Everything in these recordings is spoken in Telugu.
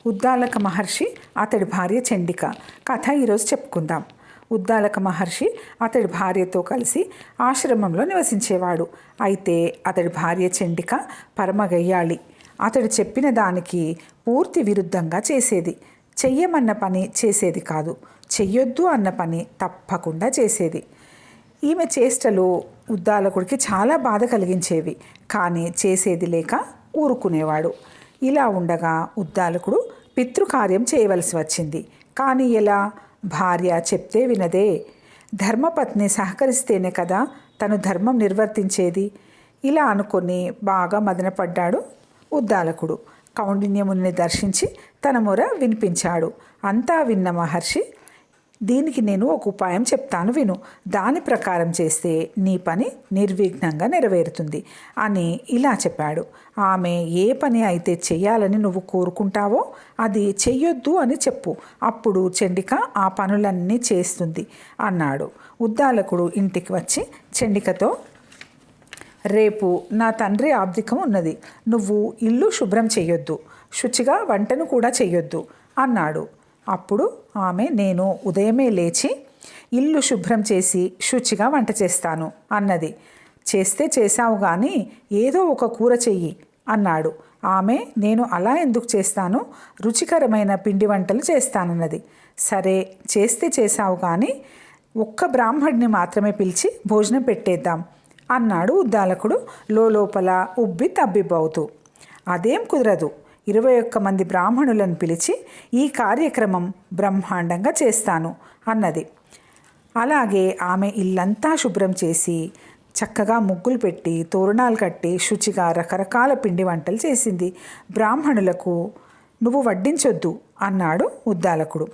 ఉద్దాలక మహర్షి అతడి భార్య చండిక కథ ఈరోజు చెప్పుకుందాం. ఉద్దాలక మహర్షి అతడి భార్యతో కలిసి ఆశ్రమంలో నివసించేవాడు. అయితే అతడి భార్య చండిక పరమగయ్యాళి. అతడు చెప్పిన దానికి పూర్తి విరుద్ధంగా చేసేది. చెయ్యమన్న పని చేసేది కాదు, చెయ్యొద్దు అన్న పని తప్పకుండా చేసేది. ఈమె చేష్టలు ఉద్దాలకుడికి చాలా బాధ కలిగించేవి. కానీ చేసేది లేక ఊరుకునేవాడు. ఇలా ఉండగా ఉద్దాలకుడు పితృకార్యం చేయవలసి వచ్చింది. కానీ ఎలా? భార్య చెప్తే వినదే. ధర్మపత్ని సహకరిస్తేనే కదా తను ధర్మం నిర్వర్తించేది. ఇలా అనుకొని బాగా మదనపడ్డాడు ఉద్దాలకుడు. కౌండిన్యముని దర్శించి తన మొర వినిపించాడు. అంతా విన్న మహర్షి, దీనికి నేను ఒక ఉపాయం చెప్తాను విను. దాని ప్రకారం చేస్తే నీ పని నిర్విఘ్నంగా నెరవేరుతుంది అని ఇలా చెప్పాడు. ఆమె ఏ పని అయితే చెయ్యాలని నువ్వు కోరుకుంటావో అది చెయ్యొద్దు అని చెప్పు. అప్పుడు చండిక ఆ పనులన్నీ చేస్తుంది అన్నాడు. ఉద్దాలకుడు ఇంటికి వచ్చి చండికతో, రేపు నా తండ్రి ఆబ్దికం ఉన్నది. నువ్వు ఇల్లు శుభ్రం చెయ్యొద్దు, శుచిగా వంటను కూడా చెయ్యొద్దు అన్నాడు. అప్పుడు ఆమె, నేను ఉదయమే లేచి ఇల్లు శుభ్రం చేసి శుచిగా వంట చేస్తాను అన్నది. చేస్తే చేశావు కానీ ఏదో ఒక కూర చెయ్యి అన్నాడు. ఆమె, నేను అలా ఎందుకు చేస్తాను, రుచికరమైన పిండి వంటలు చేస్తానన్నది. సరే చేస్తే చేశావు కానీ ఒక్క బ్రాహ్మడిని మాత్రమే పిలిచి భోజనం పెట్టేద్దాం అన్నాడు ఉద్దాలకుడు లోపల ఉబ్బి తబ్బిబ్బవుతూ. అదేం కుదరదు, 21 మంది బ్రాహ్మణులను పిలిచి ఈ కార్యక్రమం బ్రహ్మాండంగా చేస్తాను అన్నది. అలాగే ఆమె ఇల్లంతా శుభ్రం చేసి చక్కగా ముగ్గులు పెట్టి తోరణాలు కట్టి శుచిగా రకరకాల పిండి వంటలు చేసింది. బ్రాహ్మణులకు నువ్వు వడ్డించొద్దు అన్నాడు ఉద్దాలకుడు.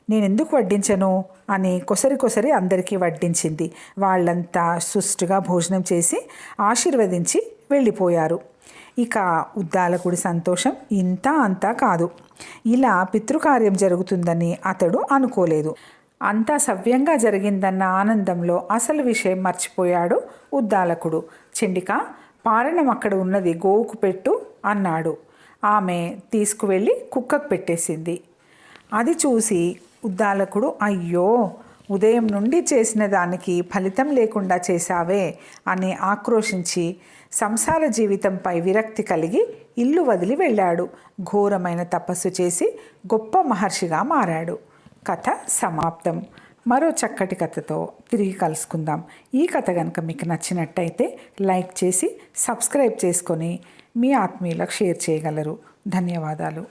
నేనెందుకు వడ్డించను అని కొసరి అందరికీ వడ్డించింది. వాళ్ళంతా సుష్టుగా భోజనం చేసి ఆశీర్వదించి వెళ్ళిపోయారు. ఇక ఉద్దాలకుడి సంతోషం ఇంత అంతా కాదు. ఇలా పితృకార్యం జరుగుతుందని అతడు అనుకోలేదు. అంతా సవ్యంగా జరిగిందన్న ఆనందంలో అసలు విషయం మర్చిపోయాడు ఉద్దాలకుడు. చండిక, పారణం అక్కడ ఉన్నది, గోవుకు పెట్టు అన్నాడు. ఆమె తీసుకువెళ్ళి కుక్కకు పెట్టేసింది. అది చూసి ఉద్దాలకుడు, అయ్యో, ఉదయం నుండి చేసిన దానికి ఫలితం లేకుండా చేశావే అని ఆక్రోశించి సంసార జీవితంపై విరక్తి కలిగి ఇల్లు వదిలి వెళ్ళాడు. ఘోరమైన తపస్సు చేసి గొప్ప మహర్షిగా మారాడు. కథ సమాప్తం. మరో చక్కటి కథతో తిరిగి కలుసుకుందాం. ఈ కథ కనుక మీకు నచ్చినట్టయితే లైక్ చేసి సబ్స్క్రైబ్ చేసుకొని మీ ఆత్మీయులకు షేర్ చేయగలరు. ధన్యవాదాలు.